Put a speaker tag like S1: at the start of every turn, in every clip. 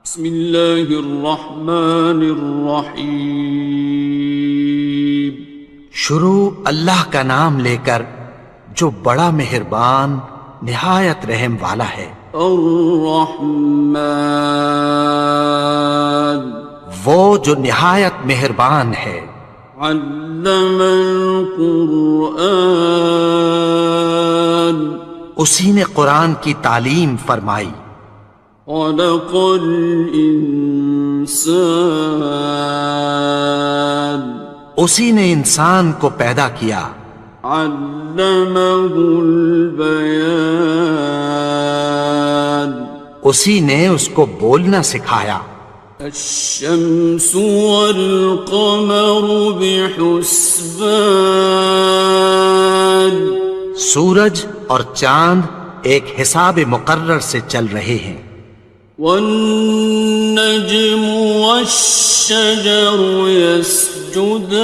S1: بسم اللہ الرحمن الرحیم۔
S2: شروع اللہ کا نام لے کر جو بڑا مہربان نہایت رحم والا ہے۔
S1: الرحمن،
S2: وہ جو نہایت مہربان ہے۔
S1: علم القرآن،
S2: اسی نے قرآن کی تعلیم فرمائی۔
S1: خلق الانسان،
S2: اسی نے انسان کو پیدا کیا۔
S1: علمہ البیان،
S2: اسی نے اس کو بولنا سکھایا۔
S1: الشمس والقمر بحسبان،
S2: سورج اور چاند ایک حساب مقرر سے چل رہے ہیں۔
S1: والنجم والشجر يسجدان،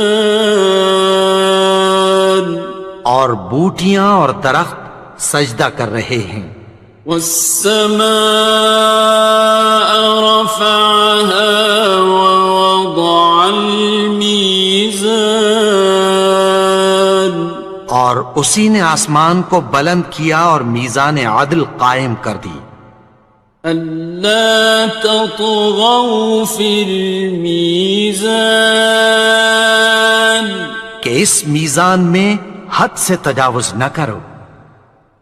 S2: اور بوٹیاں اور درخت سجدہ کر رہے ہیں۔
S1: والسماء رفعها ووضع الميزان،
S2: اور اسی نے آسمان کو بلند کیا اور میزان عدل قائم کر دی۔
S1: ألا تطغوا في الميزان،
S2: کہ اس میزان میں حد سے تجاوز نہ کرو۔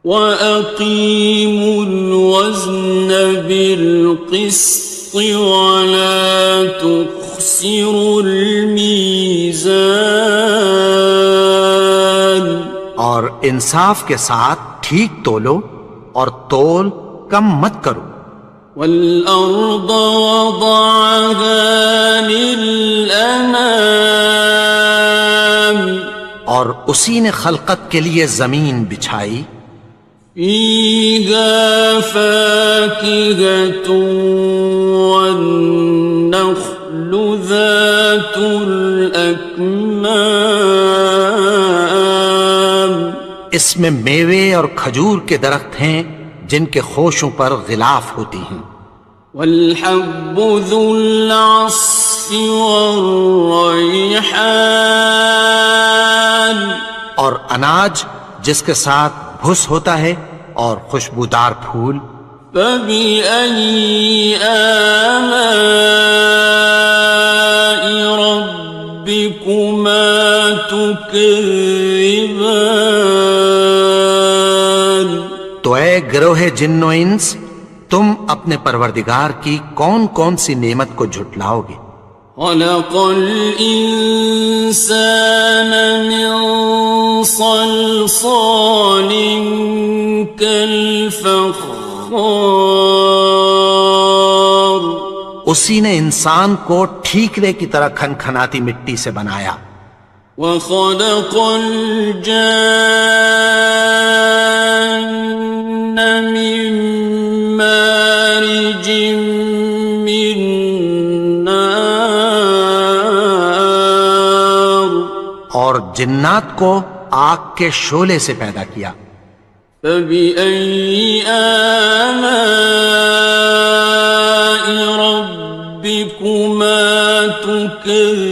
S1: وَأَقِيمُوا الْوَزْنَ بِالْقِسْطِ وَلَا تُخْسِرُوا الْمِيزَانَ،
S2: اور انصاف کے ساتھ ٹھیک تولو اور تول کم مت کرو۔
S1: وَالْأَرْضَ وَضَعَهَا لِلْأَنَامِ،
S2: اور اسی نے خلقت کے لیے زمین بچھائی۔
S1: فِيهَا فَاكِهَةٌ وَالنَّخْلُ ذَاتُ الْأَكْمَامِ،
S2: اس میں میوے اور کھجور کے درخت ہیں جن کے خوشوں پر غلاف ہوتی ہیں۔
S1: وَالْحَبُّ ذُو الْعَصْفِ وَالرَّيْحَانِ،
S2: اور اناج جس کے ساتھ بھس ہوتا ہے اور خوشبودار پھول۔
S1: فَبِأَيِّ آلَاءِ رَبِّكُمَا تُكَذِّبَانِ،
S2: تو اے گروہ جن و انس، تم اپنے پروردگار کی کون کون سی نعمت کو جھٹلاؤ گے؟
S1: خَلَقَ الْإِنسَانَ مِنْ صَلْصَالٍ كَالْفَخَّارِ،
S2: اسی نے انسان کو ٹھیکرے کی طرح کھنکھناتی مٹی سے بنایا۔
S1: وَخَلَقَ الْجَانَّ مِن مَّارِجٍ مِّن نَّارٍ،
S2: اور جنات کو آگ کے شعلے سے پیدا کیا۔
S1: فَبِأَيِّ آلَاءِ رَبِّكُمَا تُكَذِّبَانِ،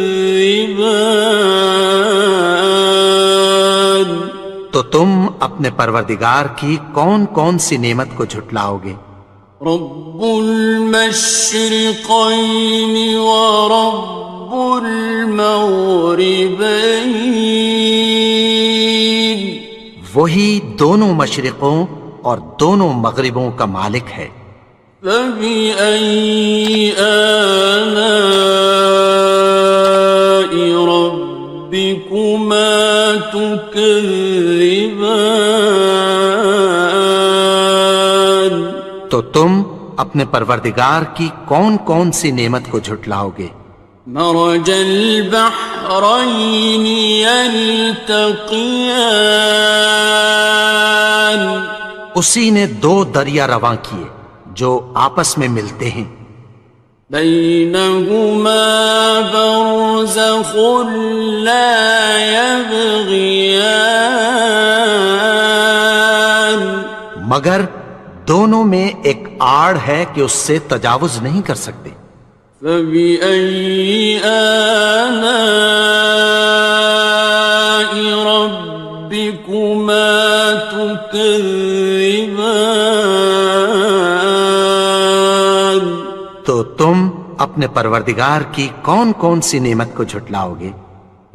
S2: تو تم اپنے پروردگار کی کون کون سی نعمت کو جھٹلاؤ گے؟
S1: رب المشرقین ورب المغربین،
S2: وہی دونوں مشرقوں اور دونوں مغربوں کا مالک ہے۔
S1: فَبِأَيِّ آلَاءِ رَبِّكُمَا تُكَذِّبَانِ،
S2: تو تم اپنے پروردگار کی کون کون سی نعمت کو جھٹلاؤ گے؟
S1: مرج البحرین یلتقیان،
S2: اسی نے دو دریا رواں کیے جو آپس میں ملتے ہیں۔
S1: بینہما برزخ لا یبغیان،
S2: مگر دونوں میں ایک آڑ ہے کہ اس سے تجاوز نہیں کر سکتے۔
S1: فبأي آلاء ربكما تكذبان؟
S2: تو تم اپنے پروردگار کی کون کون سی نعمت کو جھٹلاؤ گے؟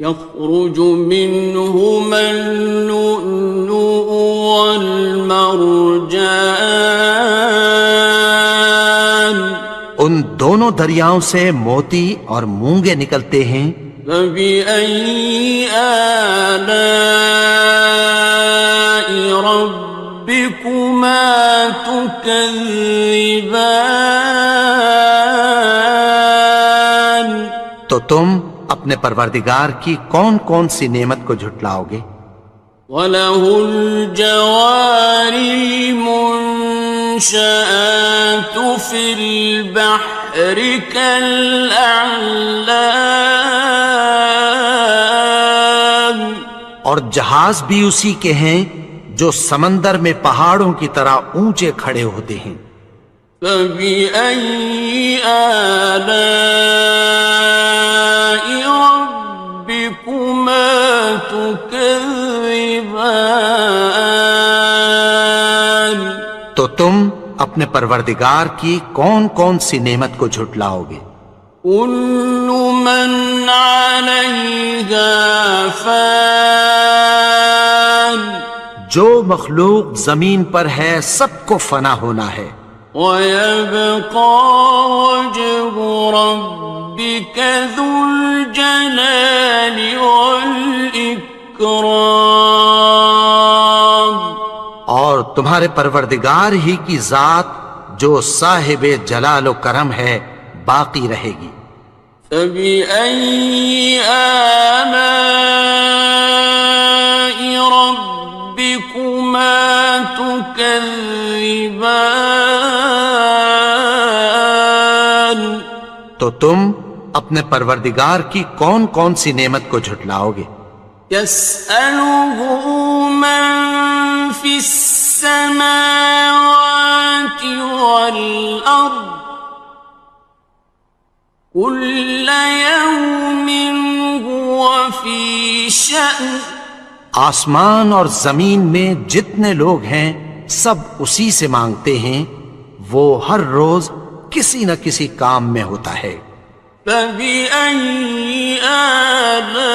S1: يخرج منهما اللؤلؤ والمرجان
S2: ان دونوں دریاؤں سے موتی اور مونگے نکلتے ہیں۔
S1: فبأي آلاء ربكما تكذبان؟
S2: تو تم اپنے پروردگار کی کون کون سی نعمت کو جھٹلاؤ گے؟
S1: وَلَهُ الْجَوَارِ الْمُنشَآتُ فِي الْبَحْرِ كَالْأَعْلَامِ،
S2: اور جہاز بھی اسی کے ہیں جو سمندر میں پہاڑوں کی طرح اونچے کھڑے ہوتے ہیں۔
S1: فَبِأَيِّ آلَاءِ رَبِّكُمَا تُكَذِّبَانِ؟
S2: تو تم اپنے پروردگار کی کون کون سی نعمت کو جھٹلاؤ گے؟
S1: كُلُّ مَنْ عَلَيْهَا فَانٍ،
S2: جو مخلوق زمین پر ہے سب کو فنا ہونا ہے۔
S1: وَيَبْقَى وَجْهُ رَبِّكَ ذُو الْجَلَالِ وَالْإِكْرَامِ،
S2: اور تمہارے پروردگار ہی کی ذات جو صاحب جلال و کرم ہے باقی رہے گی۔
S1: فَبِأَيِّ آلَاءِ رَبِّكُمَا تُكَذِّبَانِ؟
S2: تو تم اپنے پروردگار کی کون کون سی نعمت کو جھٹلاؤ گے؟
S1: يَسْأَلُهُ مَن فِي السَّمَاوَاتِ وَالْأَرْضِ كُلَّ يَوْمٍ هُوَ فِي شَأْنٍ،
S2: آسمان اور زمین میں جتنے لوگ ہیں سب اسی سے مانگتے ہیں، وہ ہر روز کسی نہ کسی کام میں ہوتا ہے۔
S1: فَبِأَيِّ آلَاءِ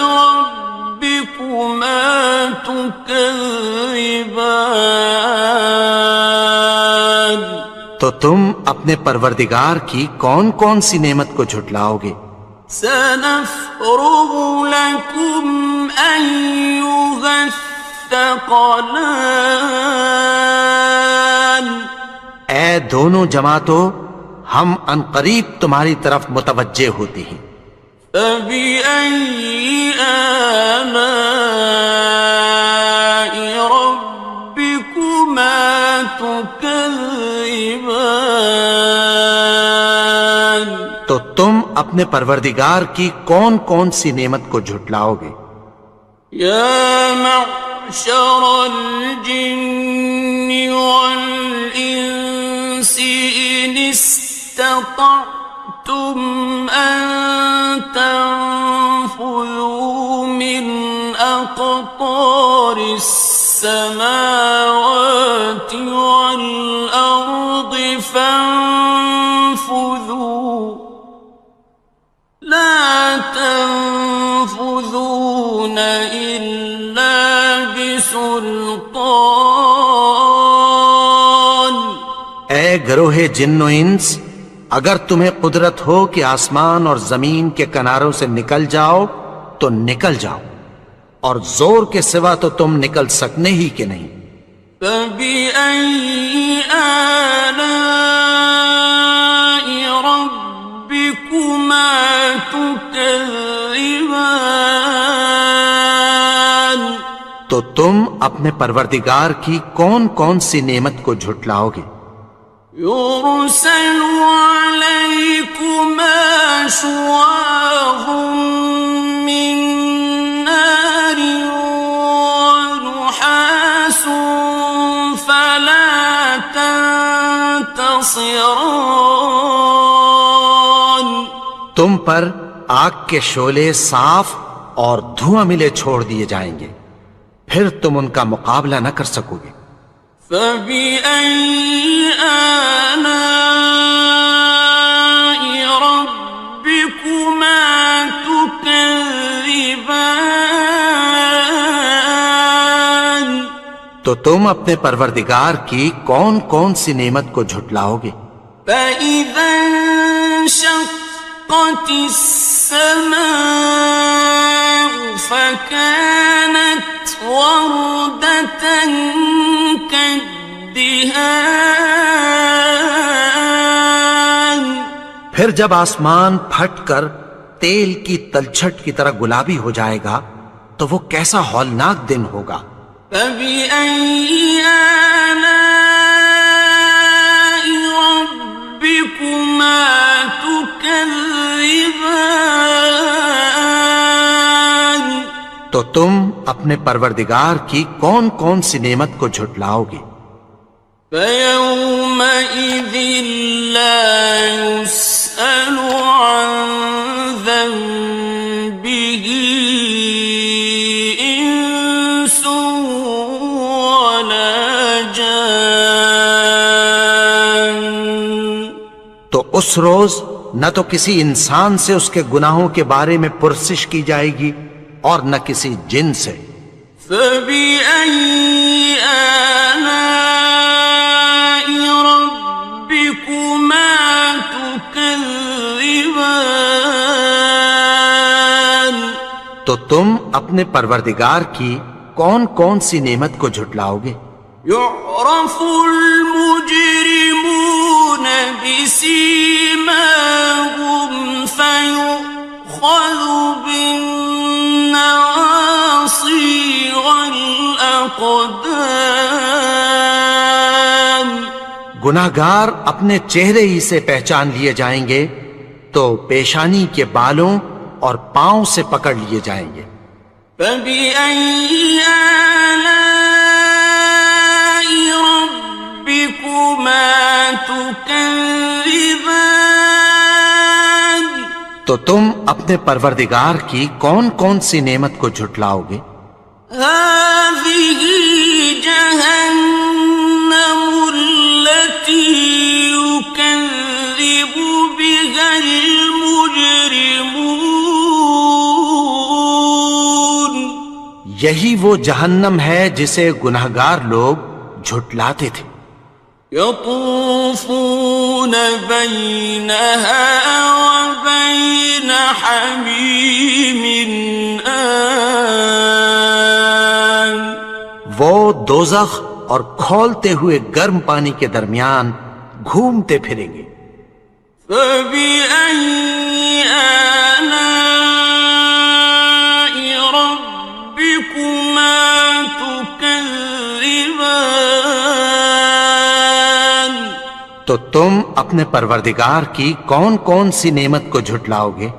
S1: رَبِّكُمَا تُكَذِّبَانِ؟
S2: تو تم اپنے پروردگار کی کون کون سی نعمت کو جھٹلاؤ گے؟
S1: سَنَفْرُغُ لَكُمْ أَيُّهَ الثَّقَلَانِ؟
S2: اے دونوں جماعتوں، ہم عنقریب تمہاری طرف متوجہ ہوتے ہیں۔
S1: فَبِأَيِّ آلَاءِ رَبِّكُمَا تُكَذِّبَانِ؟
S2: تو تم اپنے پروردگار کی کون کون سی نعمت کو جھٹلاؤ گے؟
S1: يَا مَعْشَرَ الْجِنِّ وَالْإِنسِ إِنِ اسْتَطَعْتُمْ أَن تَنفُذُوا مِنْ أَقْطَارِ السَّمَاوَاتِ وَالْأَرْضِ فَانفُذُوا لَا تَنفُذُونَ إِلَّا بِسُلْطَانٍ۔
S2: اے گروہ جن و انس، اگر تمہیں قدرت ہو کہ آسمان اور زمین کے کناروں سے نکل جاؤ تو نکل جاؤ، اور زور کے سوا تو تم نکل سکنے ہی کہ نہیں۔
S1: فَبِأَيِّ آلَاءِ رَبِّكُمَا تُكَذِّبَانِ؟
S2: تو تم اپنے پروردگار کی کون کون سی نعمت کو جھٹلاؤ گے؟
S1: يُرْسَلُ عَلَيْكُمَا شُوَاظٌ مِّن نَّارٍ وَنُحَاسٌ فَلَا تنتصران.
S2: تم پر آگ کے شعلے صاف اور دھواں ملے چھوڑ دیے جائیں گے، پھر تم ان کا مقابلہ نہ کر سکو گے۔
S1: فَبِأَيِّ آلَاءِ رَبِّكُمَا تُكَذِّبَانِ.
S2: تو تم اپنے پروردگار کی کون کون سی نعمت کو جھٹلاؤ گے؟
S1: فَإِذَا انشَقَّتِ السَّمَاءُ فَكَانَتْ وَرْدَةً كَالدِّهَانِ.
S2: پھر جب آسمان پھٹ کر تیل کی تلچھٹ کی طرح گلابی ہو جائے گا تو وہ کیسا ہولناک دن ہوگا۔
S1: فَبِأَيِّ آلَاءِ رَبِّكُمَا تُكَذِّبَانِ.
S2: تو تم اپنے پروردگار کی کون کون سی نعمت کو جھٹلاؤ گے؟
S1: فَيَوْمَئِذٍ لَا يُسْأَلُ عَنْ ذَنبِهِ إِنسٌ وَلَا جَانٌ.
S2: تو اس روز نہ تو کسی انسان سے اس کے گناہوں کے بارے میں پرسش کی جائے گی اور نہ کسی جن سے۔
S1: فَبِأَيِّ آلَاءِ رَبِّكُمَا تُكَذِّبَانِ.
S2: تو تم اپنے پروردگار کی کون کون سی نعمت کو جھٹلاؤ گے؟
S1: يُعْرَفُ الْمُجْرِمُونَ بِسِيمَاهُمْ فَيُؤْخَذُ بِالنَّوَاصِي وَالْأَقْدَامِ.
S2: گناہگار اپنے چہرے ہی سے پہچان لیے جائیں گے تو پیشانی کے بالوں اور پاؤں سے پکڑ لیے جائیں گے۔
S1: فَبِأَيِّ آلَاءِ رَبِّكُمَا تُكَذِّبَانِ.
S2: تو تم اپنے پروردگار کی کون کون سی نعمت کو جھٹلاؤ گے؟
S1: هَٰذِهِ جَهَنَّمُ الَّتِي يُكَذِّبُ بِهَا الْمُجْرِمُونَ.
S2: یہی وہ جہنم ہے جسے گناہگار لوگ جھٹلاتے تھے۔
S1: يَطُوفُونَ بَيْنَهَا وَبَيْنَ حَمِيمٍ آنٍ.
S2: وہ دوزخ اور کھولتے ہوئے گرم پانی کے درمیان گھومتے پھریں گے۔
S1: فَبِأَيِّ آلَاءِ رَبِّكُمَا تُكَذِّبَانِ.
S2: تو تم اپنے پروردگار کی کون کون سی نعمت کو جھٹلاؤ گے؟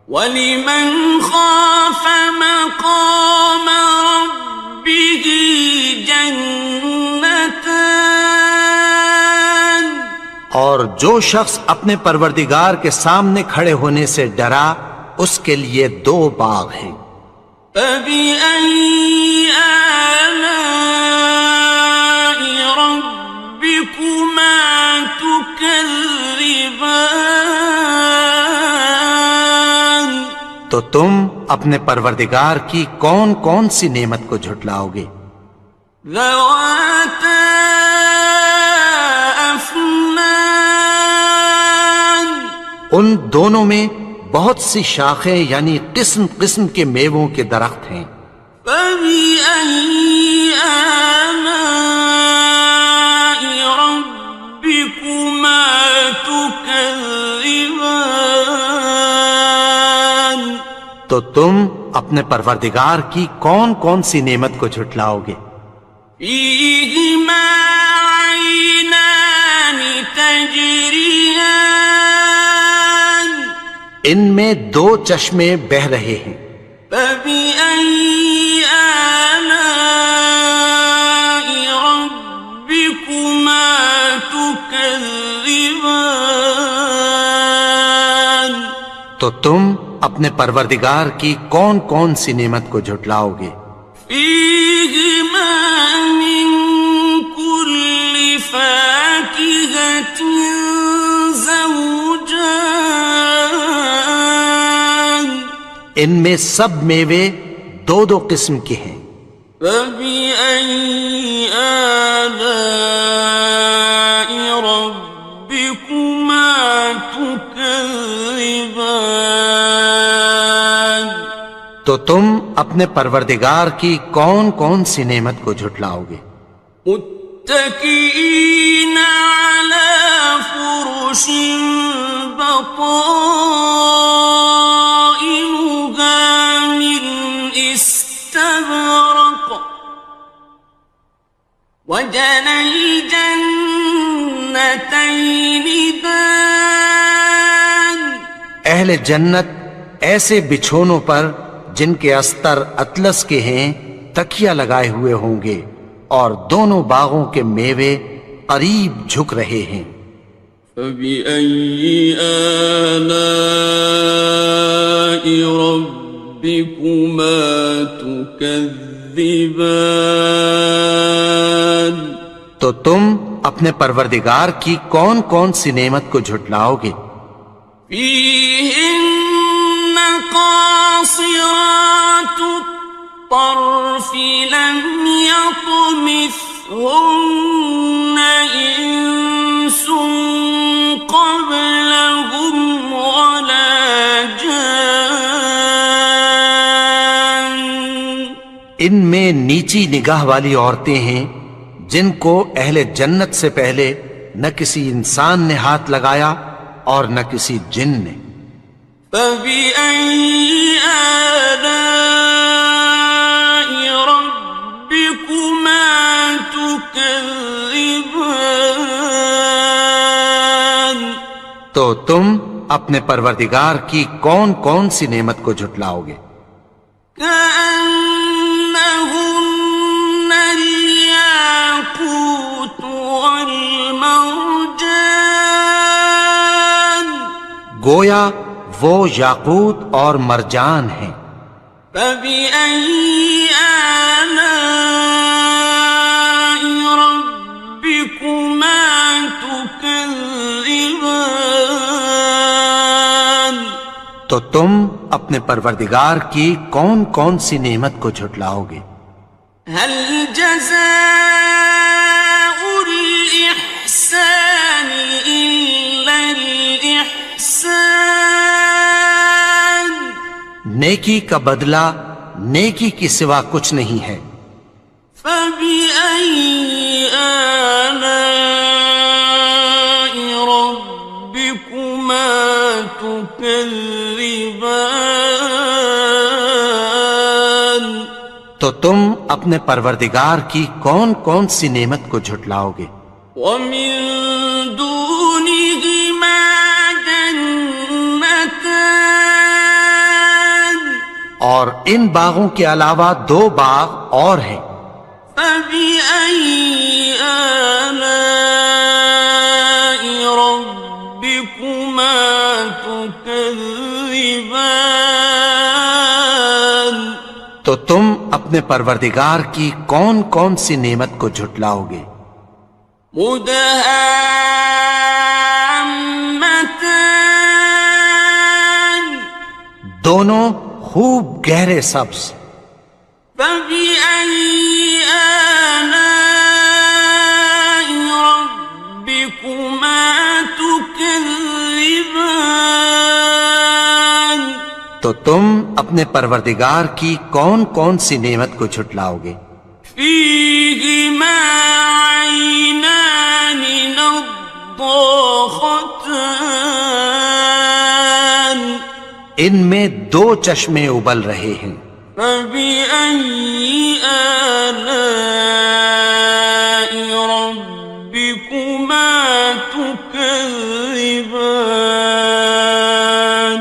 S1: وَلِمَنْ خَافَ مَقَامَ رَبِّهِ جَنَّتَانِ.
S2: اور جو شخص اپنے پروردگار کے سامنے کھڑے ہونے سے ڈرا اس کے لیے دو باغ ہیں۔
S1: فَبِأَيِّ آلَاءِ رَبِّكُمَا تُكَذِّبَانِ.
S2: تو تم اپنے پروردگار کی کون کون سی نعمت کو جھٹلاؤ گے؟
S1: ذَوَاتَا أَفْنَانٍ.
S2: ان دونوں میں بہت سی شاخیں یعنی قسم قسم کے میووں کے درخت ہیں۔
S1: فَبِأَيِّ آلَاءِ رَبِّكُمَا تُكَذِّبَانِ.
S2: تو تم اپنے پروردگار کی کون کون سی نعمت کو جھٹلاؤ گے؟
S1: فِيهِمَا عَيْنَانِ تَجْرِيَانِ.
S2: ان میں دو چشمے بہہ رہے ہیں۔
S1: فَبِأَيِّ آلَاءِ رَبِّكُمَا تُكَذِّبَانِ. تكذبان
S2: تو تم اپنے پروردگار کی کون کون سی نعمت کو جھٹلاؤ گے؟
S1: فيهما من كل فاكهة زوجان
S2: ان میں سب میوے دو دو قسم کے ہیں۔
S1: فبأي آلاء ربكما تكذبان
S2: تو تم اپنے پروردگار کی کون کون سی نعمت کو جھٹلاؤ گے؟
S1: متكئين على فرش بطائنها من استبرق وجنى الجنتين دان
S2: اہل جنت ایسے بچھونوں پر جن کے استر اطلس کے ہیں تکیہ لگائے ہوئے ہوں گے، اور دونوں باغوں کے میوے قریب جھک رہے ہیں۔
S1: فبأي آلاء ربكما تكذبان
S2: تو تم اپنے پروردگار کی کون کون سی نعمت کو جھٹلاؤ گے؟
S1: فيهن قاصرات الطرف لم يطمثهن إنس قبلهم ولا جان
S2: ان میں نیچی نگاہ والی عورتیں ہیں جن کو اہل جنت سے پہلے نہ کسی انسان نے ہاتھ لگایا اور نہ کسی جن نے۔
S1: فبأي آلاء ربكما تكذبان
S2: تو تم اپنے پروردگار کی کون کون سی نعمت کو جھٹلاؤ گے؟
S1: كأنهن الياقوت والمرجان
S2: گویا وہ یاقوت اور مرجان ہیں۔
S1: فبأي آلاء ربكما تكذبان
S2: تو تم اپنے پروردگار کی کون کون سی نعمت کو جھٹلاؤ گے؟
S1: هل جزاء الإحسان إلا الإحسان
S2: نیکی کا بدلہ نیکی کی سوا کچھ نہیں ہے۔
S1: فبأي آلاء ربكما تكذبان
S2: تو تم اپنے پروردگار کی کون کون سی نعمت کو جھٹلاؤ گے؟
S1: ومن دونهما جنتان
S2: اور ان باغوں کے علاوہ دو باغ اور ہیں۔
S1: فبأي آلاء ربكما تكذبان
S2: تو تم اپنے پروردگار کی کون کون سی نعمت کو جھٹلاؤ گے؟
S1: مدهامتان
S2: دونوں خوب گہرے سبز۔
S1: فبأي آلاء ربكما تكذبان
S2: تو تم اپنے پروردگار کی کون کون سی نعمت کو جھٹلاؤ گے؟
S1: فيهما عينان نضاختان
S2: ان میں دو چشمے ابل رہے ہیں۔
S1: فبأي آلاء ربكما تكذبان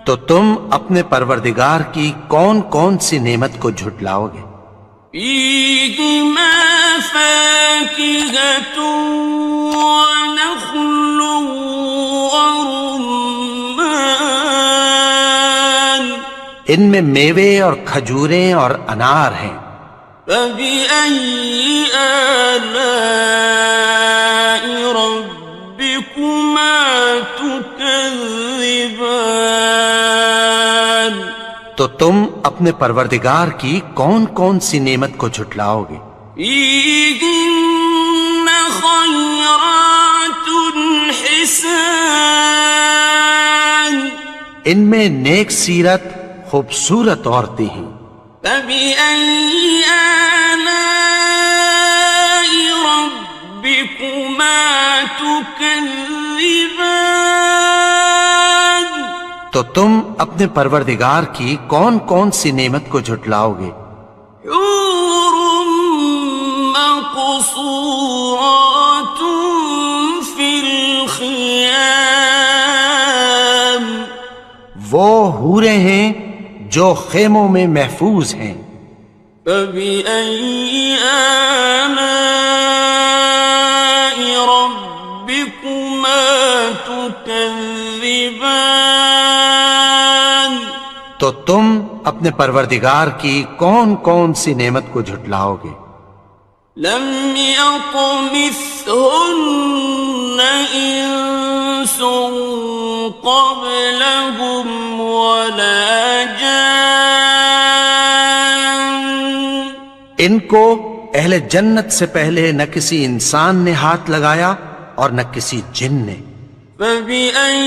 S2: تو تم اپنے پروردگار کی کون کون سی نعمت کو جھٹلاؤ گے؟
S1: فيهما فاكهة ونخل ورمان
S2: ان میں میوے اور کھجوریں اور انار ہیں.
S1: فبأي آلاء ربكما تكذبان
S2: تو تم اپنے پروردگار کی کون کون سی نعمت کو جھٹلاؤ گے؟
S1: فيهن خيرات حسان
S2: ان میں نیک سیرت خوبصورت عورتیں ہیں.
S1: فبأي آلاء ربكما تكذبان
S2: تو تم اپنے پروردگار کی کون کون سی نعمت کو جھٹلاؤ گے؟
S1: حور مقصورات في الخيام
S2: وہ حوریں ہیں جو خیموں میں محفوظ ہیں.
S1: فبأي آلاء ربكما تكذبان
S2: تو تم اپنے پروردگار کی کون کون سی نعمت کو جھٹلاؤ گے؟
S1: لم يطمثهن إنس قبلهم ولا جان
S2: ان کو اہل جنت سے پہلے نہ کسی انسان نے ہاتھ لگایا اور نہ کسی جن نے.
S1: فبأي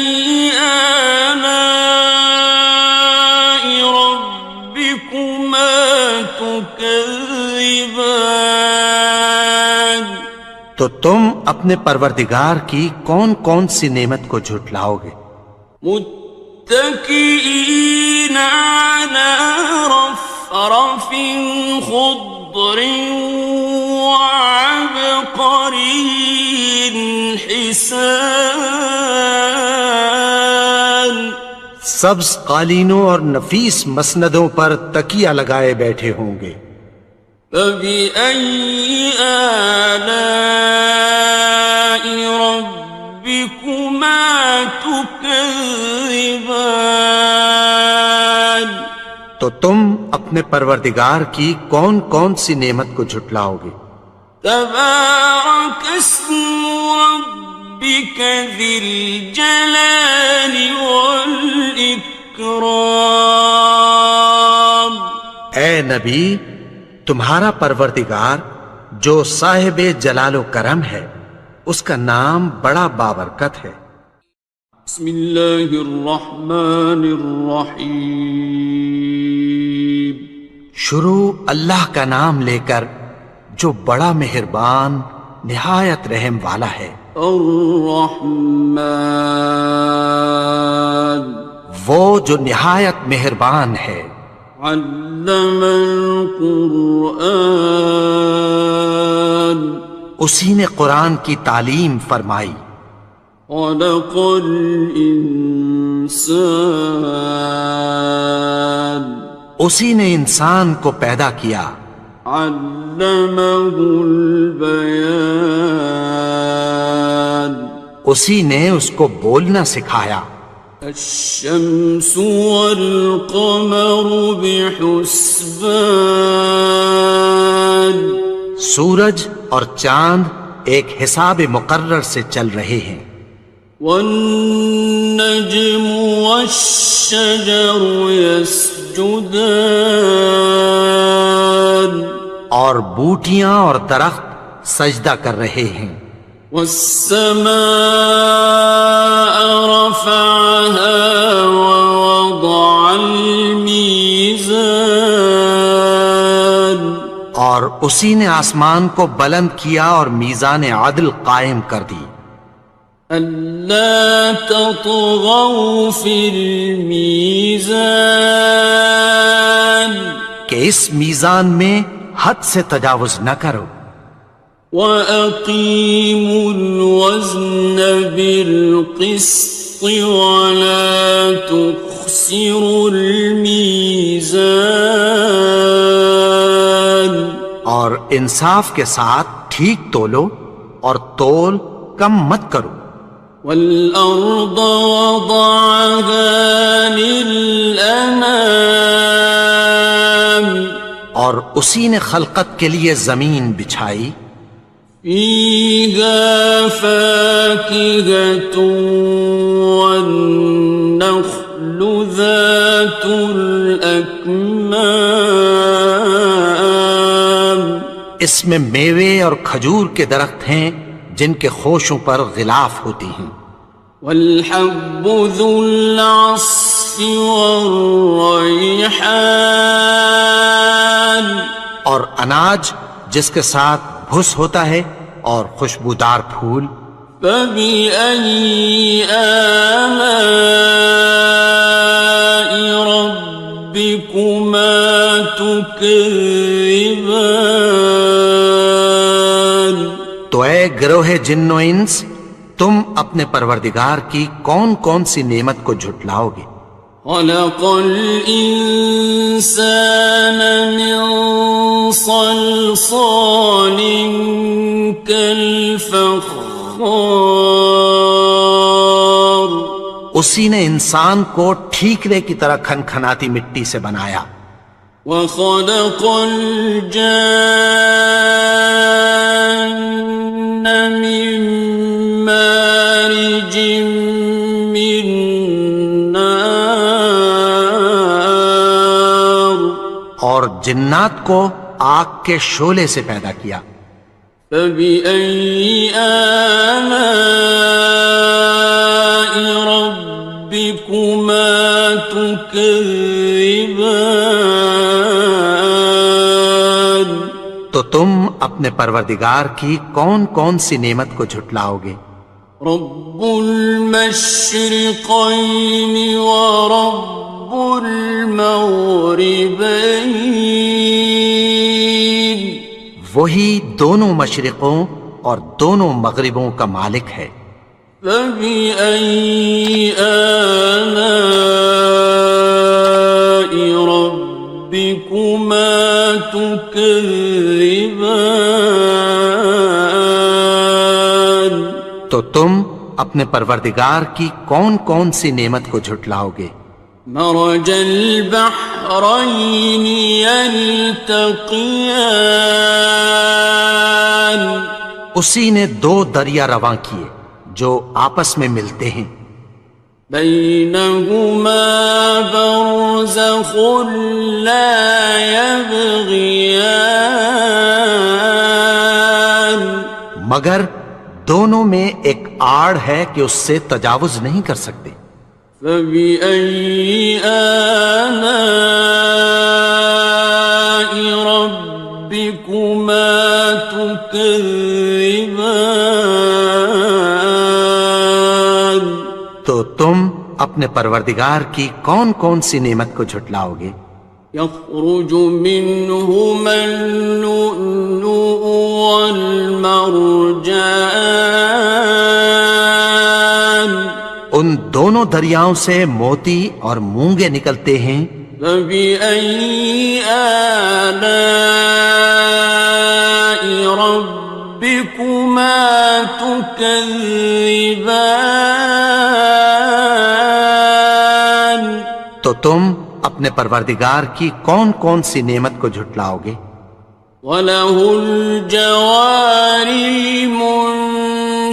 S1: آلاء ربكما تكذبان
S2: تو تم اپنے پروردگار کی کون کون سی نعمت کو جھٹلاؤ گے؟
S1: متكئين على رفرف خضر وعبقري حسان
S2: سبز قالینوں اور نفیس مسندوں پر تکیہ لگائے بیٹھے ہوں گے.
S1: فبأي آلاء ربكما تكذبان
S2: تو تم اپنے پروردگار کی کون کون سی نعمت کو جھٹلاؤ گے؟
S1: تبارك اسم ربك ذي الجلال والإكرام
S2: اے نبی، تمہارا پروردگار جو صاحب جلال و کرم ہے اس کا نام بڑا بابرکت ہے.
S1: بسم اللہ الرحمن الرحیم
S2: شروع اللہ کا نام لے کر جو بڑا مہربان نہایت رحم والا ہے.
S1: الرحمن
S2: وہ جو نہایت مہربان ہے.
S1: علم القرآن
S2: اسی نے قرآن کی تعلیم فرمائی.
S1: خلق الانسان
S2: اسی نے انسان کو پیدا کیا.
S1: علمہ البیان
S2: اسی نے اس کو بولنا سکھایا.
S1: الشمس والقمر بحسبان
S2: سورج اور چاند ایک حساب مقرر سے چل رہے ہیں.
S1: والنجم والشجر يسجدان
S2: اور بوٹیاں اور درخت سجدہ کر رہے ہیں.
S1: والسماء رفعها ووضع الميزان
S2: اور اسی نے آسمان کو بلند کیا اور میزان عدل قائم کر دی.
S1: ألا تطغوا في الميزان
S2: کہ اس میزان میں حد سے تجاوز نہ کرو.
S1: وَأَقِيمُوا الْوَزْنَ بِالْقِسْطِ وَلَا تُخْسِرُوا الْمِيزَانَ
S2: اور اور انصاف کے ساتھ ٹھیک تولو اور تول کم مت کرو.
S1: والأرض وضعها للأنام
S2: اور اسی نے خلقت کے لیے زمین بچھائی.
S1: فيها فاكهة والنخل ذات الأكمام
S2: اس میں میوے اور کھجور کے درخت ہیں جن کے خوشوں پر غلاف ہوتی ہیں.
S1: والحب ذو العصف والريحان
S2: اور اناج جس کے ساتھ بھس ہوتا ہے اور خوشبودار پھول.
S1: فبأي آلاء ربكما تكذبان
S2: تو اے گروہ جن و انس، تم اپنے پروردگار کی کون کون سی نعمت کو جھٹلاؤ گے؟
S1: خلق الإنسان من صلصال كالفخار
S2: اسی نے انسان کو ٹھیکرے کی طرح کھنکھناتی مٹی سے بنایا.
S1: وخلق الجان من مارج من نار
S2: اور جنات کو آگ کے شعلے سے پیدا کیا.
S1: فبأي آلاء ربكما تكذبان
S2: تو تم اپنے پروردگار کی کون کون سی نعمت کو جھٹلاؤ گے؟
S1: رب المشرقين ورب المغربين
S2: وہی دونوں مشرقوں اور دونوں مغربوں کا مالک ہے.
S1: فبأي آلاء ربكما تكذبان
S2: تو تم اپنے پروردگار کی کون کون سی نعمت کو جھٹلاؤ گے؟
S1: مرج البحرين يلتقيان
S2: اسی نے دو دریا رواں کیے جو آپس میں ملتے ہیں.
S1: بينهما برزخ لا يبغيان
S2: مگر دونوں میں ایک آڑ ہے کہ اس سے تجاوز نہیں کر سکتے.
S1: فبأي آلاء ربكما تكذبان
S2: تو تم اپنے پروردگار کی کون کون سی نعمت کو جھٹلاؤ گے؟
S1: يخرج منهما اللؤلؤ والمرجان
S2: ان دونوں دریاؤں سے موتی اور مونگے نکلتے ہیں.
S1: فبأي آلاء ربكما تكذبان
S2: تو تم اپنے پروردگار کی کون کون سی نعمت کو جھٹلاؤ گے؟
S1: وَلَهُ الْجَوَارِ الْمُنشَآتُ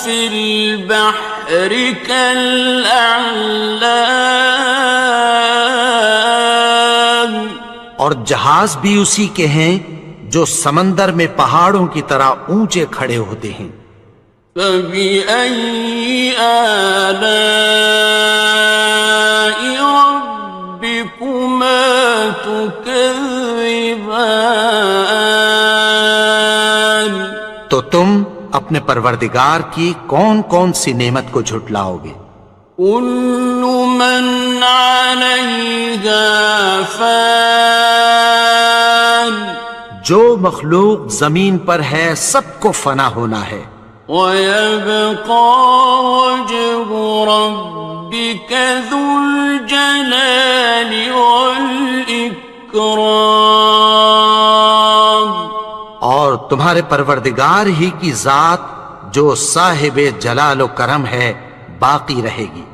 S1: فِي الْبَحْرِ كَالْأَعْلَامِ
S2: اور جہاز بھی اسی کے ہیں جو سمندر میں پہاڑوں کی طرح اونچے کھڑے ہوتے ہیں.
S1: فَبِأَيِّ آلَاءِ رَبِّكُمَا تُكَذِّبَانِ
S2: تو تم اپنے پروردگار کی کون کون سی نعمت کو جھٹلاؤ گے؟
S1: كُلُّ مَنْ عَلَيْهَا فَانٍ
S2: جو مخلوق زمین پر ہے سب کو فنا ہونا ہے.
S1: وَيَبْقَى وَجْهُ رَبِّكَ ذُو الْجَلَالِ وَالْإِكْرَامِ
S2: تمہارے پروردگار ہی کی ذات جو صاحب جلال و کرم ہے باقی رہے گی۔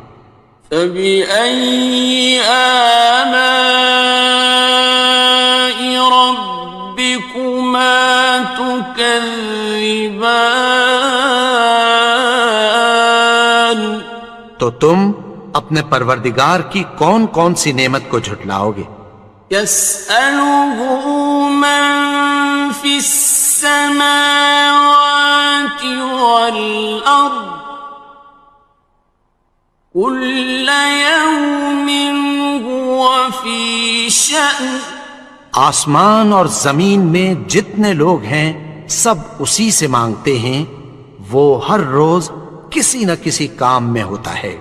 S1: فبأي آلاء ربكما تكذبان؟
S2: تو تم اپنے پروردگار کی کون کون سی نعمت کو جھٹلاؤ گے؟
S1: يسأله من في السماوات والأرض كل يوم هو في شأن۔
S2: آسمان اور زمین میں جتنے لوگ ہیں سب اسی سے مانگتے ہیں، وہ ہر روز کسی نہ کسی کام میں ہوتا ہے۔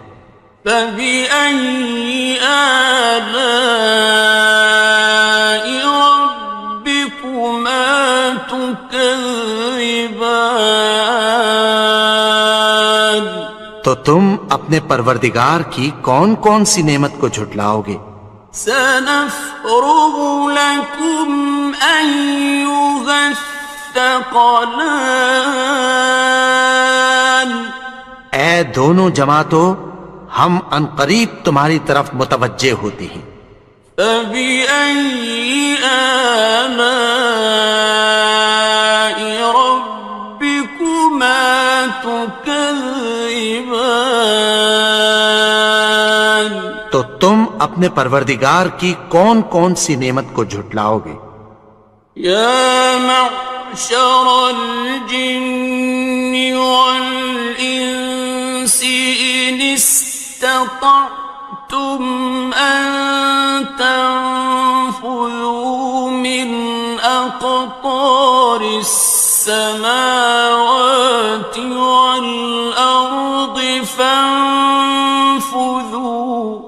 S1: فبأي آلاء ربكما تكذبان؟
S2: تو تم اپنے پروردگار کی کون کون سی نعمت کو جھٹلاؤ گے؟
S1: سنفرغ لكم أيها الثقلان۔
S2: اے دونوں جماعتوں، ہم عنقریب تمہاری طرف متوجہ ہوتے ہیں۔
S1: فبأي آلاء ربكما تكذبان؟
S2: تو تم اپنے پروردگار کی کون کون سی نعمت کو جھٹلاؤ گے؟
S1: يا معشر الجن والإنس إن استطعتم أن تنفذوا من أقطار السماوات والأرض فانفذوا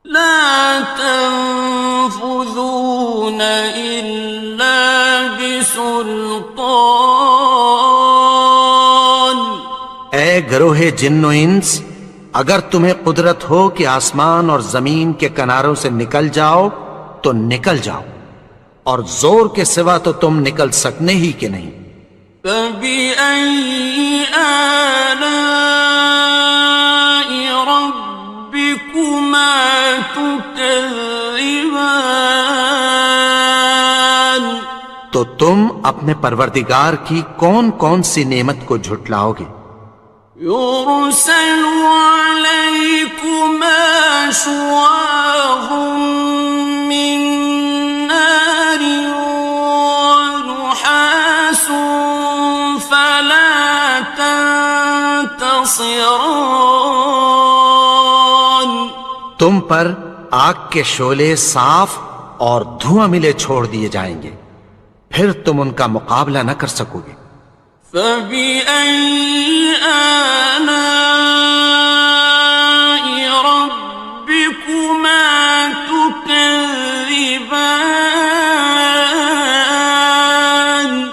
S1: لا تنفذون إلا بسلطان۔
S2: اے گروہ جن و انس، اگر تمہیں قدرت ہو کہ آسمان اور زمین کے کناروں سے نکل جاؤ تو نکل جاؤ، اور زور کے سوا تو تم نکل سکنے ہی کہ نہیں۔
S1: فبأي آلاء ربكما تكذبان؟
S2: تو تم اپنے پروردگار کی کون کون سی نعمت کو جھٹلاؤ گے؟
S1: يرسل عليكما شواظ من نار ونحاس فلا تنتصران۔
S2: تم پر آگ کے شعلے صاف اور دھواں ملے چھوڑ دیے جائیں گے، پھر تم ان کا مقابلہ نہ کر سکو گے۔
S1: فبأي آلاء ربكما تكذبان؟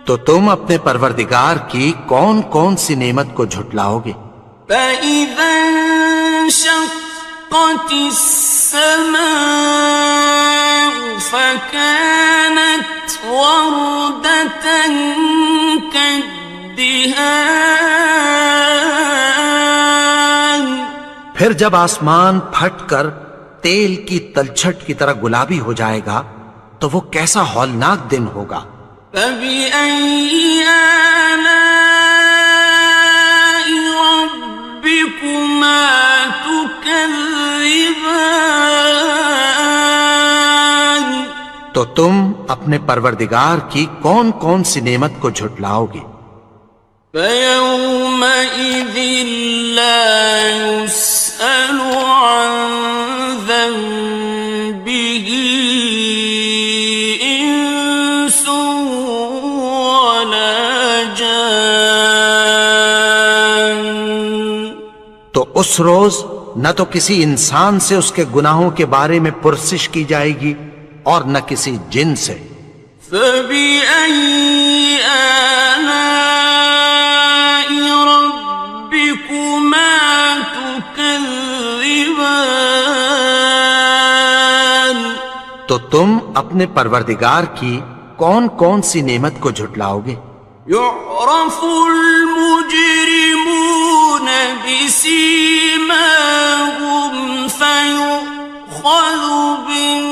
S2: تو تم اپنے پروردگار کی کون کون سی نعمت کو جھٹلاؤ گے؟
S1: فإذا انشقت السماء فكانت وردة كالدهان۔
S2: پھر جب آسمان پھٹ کر تیل کی تلچھٹ کی طرح گلابی ہو جائے گا تو وہ کیسا ہولناک دن ہوگا۔
S1: فبأي آلاء ربكما تكذبان؟
S2: تو تم اپنے پروردگار کی کون کون سی نعمت کو جھٹلاؤ گے؟
S1: فيومئذ لا يسأل عن ذنبه إنس ولا جان۔
S2: تو اس روز نہ تو کسی انسان سے اس کے گناہوں کے بارے میں پرسش کی جائے گی اور نہ کسی جن سے۔
S1: فبأي آلاء ربكما تكذبان؟
S2: تو تم اپنے پروردگار کی کون کون سی نعمت کو جھٹلاؤ گے؟
S1: يعرف المجرمون بسيماهم فيؤخذ بالنواصي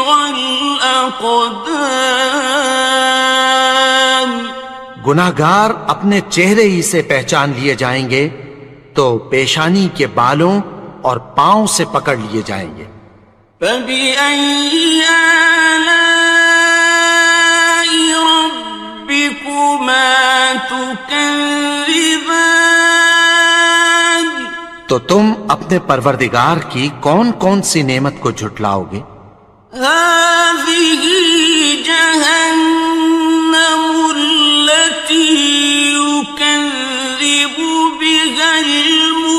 S1: والأقدام
S2: گناہگار اپنے چہرے ہی سے پہچان لیے جائیں گے تو پیشانی کے بالوں اور پاؤں سے پکڑ لیے جائیں گے۔
S1: فَبِأَيِّ آلَاءِ رَبِّكُمَا تُكَذِّبَانِ
S2: تو تم اپنے پروردگار کی کون کون سی نعمت کو جھٹلاؤ گے؟
S1: هَٰذِهِ جَهَنَّمُ الَّتِي يُكَذِّبُ بِهَا الْمُجْرِمُونَ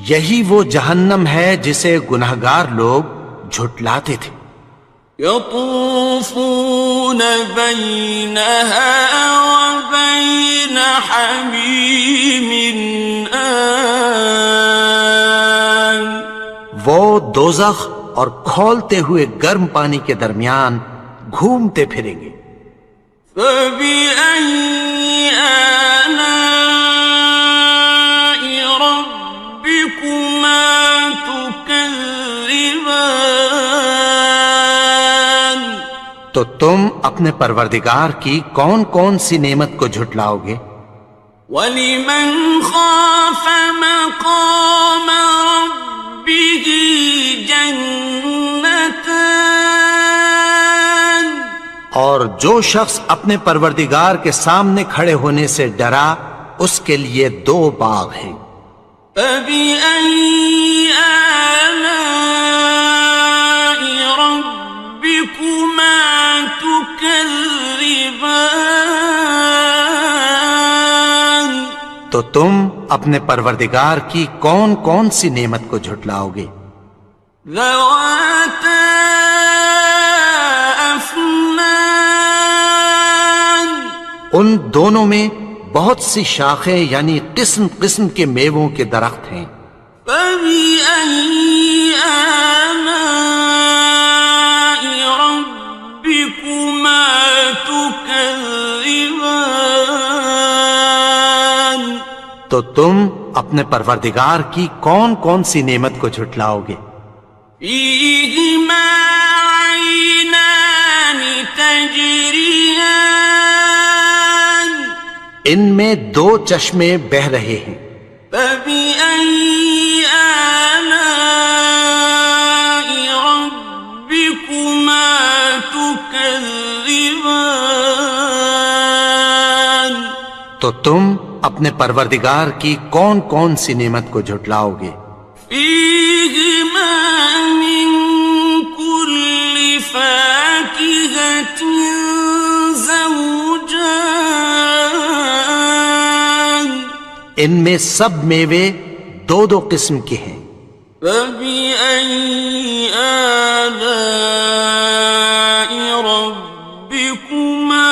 S2: یہی وہ جہنم ہے جسے گناہگار لوگ جھٹلاتے تھے۔
S1: يطوفون بينها وبين حميم آن
S2: وہ دوزخ اور کھولتے ہوئے گرم پانی کے درمیان گھومتے پھریں گے۔
S1: فبأي آلاء ربكما تكذبان
S2: تو تم اپنے پروردگار کی کون کون سی نعمت کو جھٹلاؤ گے؟
S1: وَلِمَنْ خَافَ مَقَامَ رَبِّهِ جَنَّتَانِ
S2: اور جو شخص اپنے پروردگار کے سامنے کھڑے ہونے سے ڈرا اس کے لیے 2 باغ ہیں۔
S1: فَبِأَيِّ آلَاءِ رَبِّكُمَا تُكَذِّبَانِ
S2: تو تم اپنے پروردگار کی کون کون سی نعمت کو جھٹلاؤ گے؟
S1: ذَوَاتَا أَفْنَانٍ
S2: ان دونوں میں بہت سی شاخیں یعنی قسم قسم کے میووں کے درخت ہیں۔
S1: فَبِأَيِّ آلَاءِ رَبِّكُمَا تُكَذِّبَانِ
S2: تو تم اپنے پروردگار کی کون کون سی نعمت کو جھٹلاؤ گے؟
S1: فِيهِمَا عَيْنَانِ تَجْرِيَانِ
S2: ان میں 2 چشمے بہہ رہے ہیں۔
S1: فَبِأَيِّ آلَاءِ رَبِّكُمَا تُكَذِّبَانِ
S2: تو تم اپنے پروردگار کی کون کون سی نعمت کو جھٹلاؤ گے؟
S1: فِيهِمَا مِن كُلِّ فَاكِهَةٍ زَوْجَانِ
S2: ان میں سب میوے 2 قسم کے ہیں۔
S1: فَبِأَيِّ آلَاءِ رَبِّكُمَا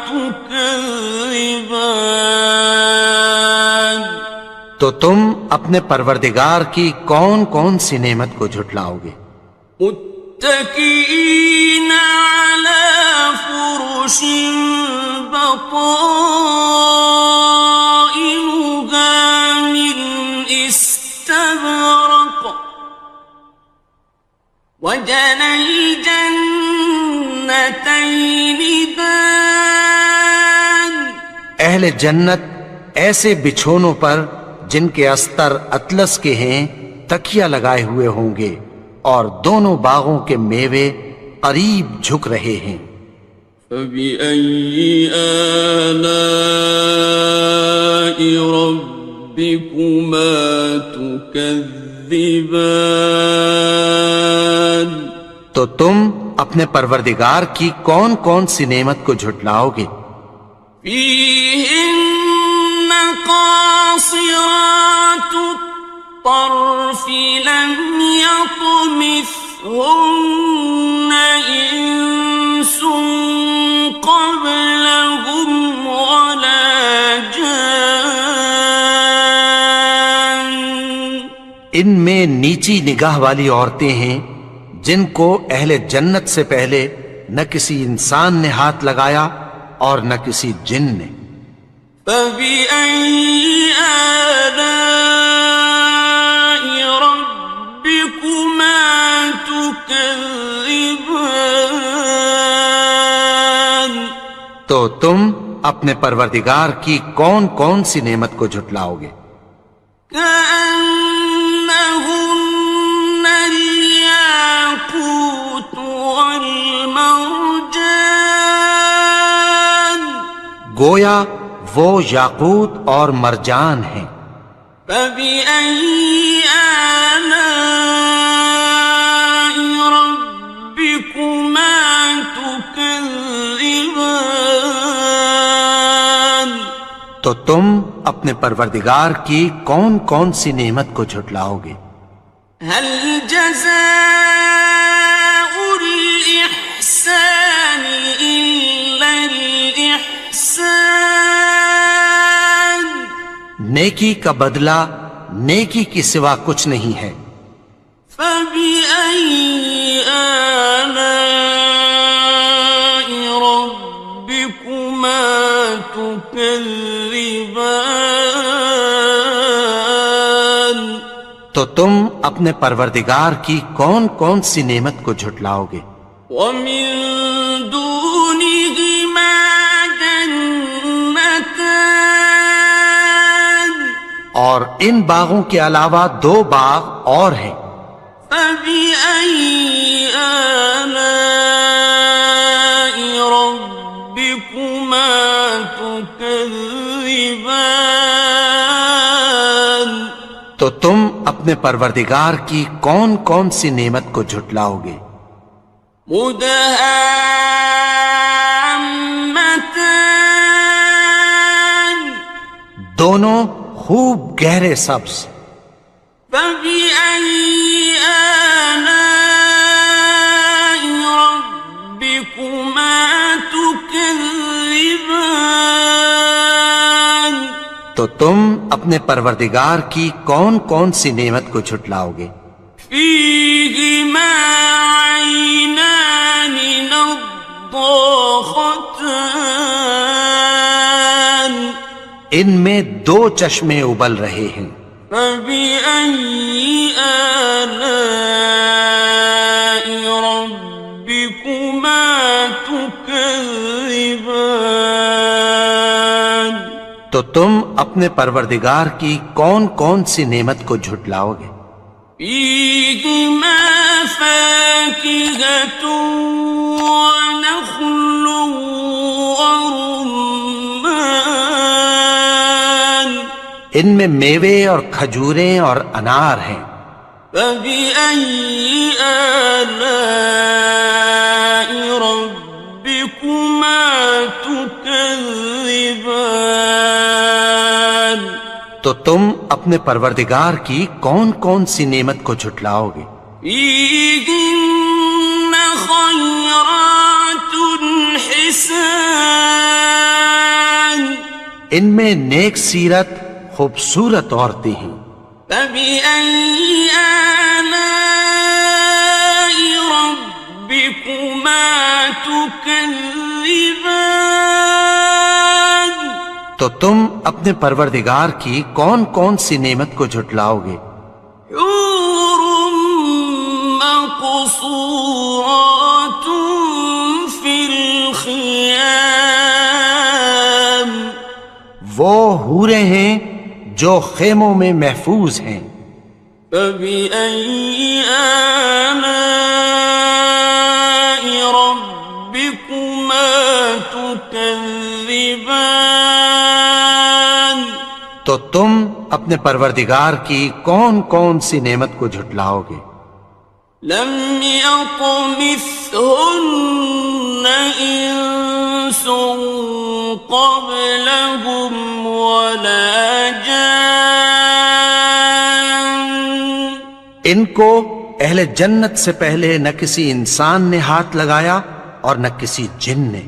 S1: تُكَذِّبَانِ
S2: تو تم اپنے پروردگار کی کون کون سی نعمت کو جھٹلاؤ گے؟
S1: متكئين على فرش بطائنها من استبرق وجنى الجنتين دان
S2: اہل جنت ایسے بچھونوں پر جن کے استر اطلس کے ہیں تکیہ لگائے ہوئے ہوں گے اور دونوں باغوں کے میوے قریب جھک رہے ہیں۔
S1: فَبِأَيِّ آلَاءِ رَبِّكُمَا تُكَذِّبَانِ
S2: تو تم اپنے پروردگار کی کون کون سی نعمت کو جھٹلاؤ گے؟
S1: فِيهِنَّ قَاصِرَاتُ الطَّرْفِ لَمْ يَطْمِثْهُنَّ إِنسٌ قَبْلَهُمْ وَلَا جَانٌّ
S2: ان ان میں نیچی نگاہ والی عورتیں ہیں جن کو اہل جنت سے پہلے نہ کسی انسان نے ہاتھ لگایا اور نہ کسی جن نے۔
S1: فَبِأَيِّ آلَاءِ رَبِّكُمَا تُكَذِّبَانِ؟
S2: تو تم اپنے پروردگار کی کون کون سی نعمت کو جھٹلاؤ گے؟
S1: كأنهن الياقوت والمرجان،
S2: گویا وہ یاقوت اور مرجان ہیں۔
S1: فبأي آلاء ربكما تكذبان؟
S2: تو تم اپنے پروردگار کی کون کون سی نعمت کو جھٹلاؤ گے؟
S1: هل جزاء الإحسان إلا الإحسان؟
S2: نیکی کا بدلہ نیکی کی سوا کچھ نہیں ہے۔
S1: فبأي آلاء ربكما تكذبان؟
S2: تو تم اپنے پروردگار کی کون کون سی نعمت کو جھٹلاؤ گے؟
S1: ومن دونهما جنتان،
S2: اور ان باغوں کے علاوہ دو باغ اور ہیں۔
S1: فبأي آلاء ربكما تكذبان؟
S2: تو تم اپنے پروردگار کی کون کون سی نعمت کو جھٹلاؤ گے؟
S1: مدہامتان،
S2: دونوں خوب گہرے سبز۔
S1: فبأي آلاء ربكما تكذبان؟
S2: تو تم اپنے پروردگار کی کون کون سی نعمت کو جھٹلاؤ گے؟
S1: فيهما عينان نضاختان،
S2: ان میں دو چشمے ابل رہے ہیں۔
S1: فبأي آلاء ربكما تكذبان؟
S2: تو تم اپنے پروردگار کی کون کون سی نعمت کو جھٹلاؤ گے؟
S1: فيهما فاكهة ونخل ورمان،
S2: ان میں میوے اور کھجوریں اور انار ہیں۔
S1: فبأي آلاء ربكما تكذبان؟
S2: تو تم اپنے پروردگار کی کون کون سی نعمت کو جھٹلاؤ گے؟
S1: فيهن خيرات حسان،
S2: ان میں نیک سیرت خوبصورت عورتیں ہیں۔
S1: فبأي آلاء ربكما تكذبان؟
S2: تو تم اپنے پروردگار کی کون کون سی نعمت کو جھٹلاؤ گے؟
S1: حور مقصورات في الخيام،
S2: وہ حوریں ہیں جو خیموں میں محفوظ ہیں۔
S1: فبأي آلاء ربكما تكذبان؟
S2: تو تم اپنے پروردگار کی کون کون سی نعمت کو جھٹلاؤ گے؟
S1: لم يطمثهن إنس قبلهم ولا جان،
S2: ان کو اہل جنت سے پہلے نہ کسی انسان نے ہاتھ لگایا اور نہ کسی جن نے۔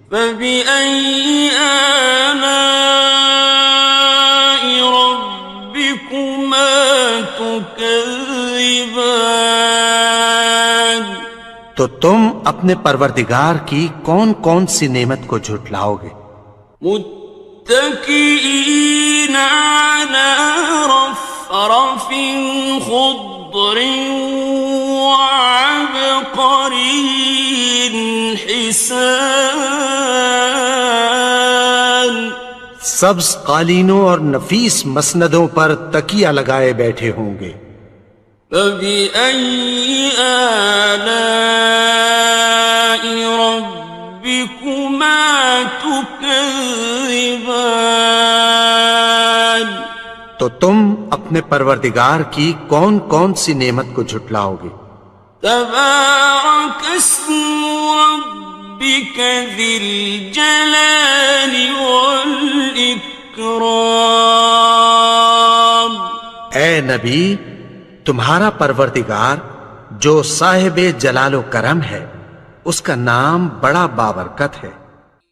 S1: فبأي آلاء ربكما تكذبان
S2: تو تم اپنے پروردگار کی کون کون سی نعمت کو جھٹلاؤ گے؟
S1: متكئين على رفرف خضر وعبقري حسان
S2: سبز قالینوں اور نفیس مسندوں پر تکیہ لگائے بیٹھے ہوں گے۔
S1: فبأي آلاء ربكما تكذبان
S2: تو تم اپنے پروردگار کی کون کون سی نعمت کو جھٹلاؤ گے؟
S1: تبارك اسم ربك ذي الجلال والإكرام
S2: اے نبی، تمہارا پروردگار جو صاحب جلال و کرم ہے، اس کا نام بڑا بابرکت ہے۔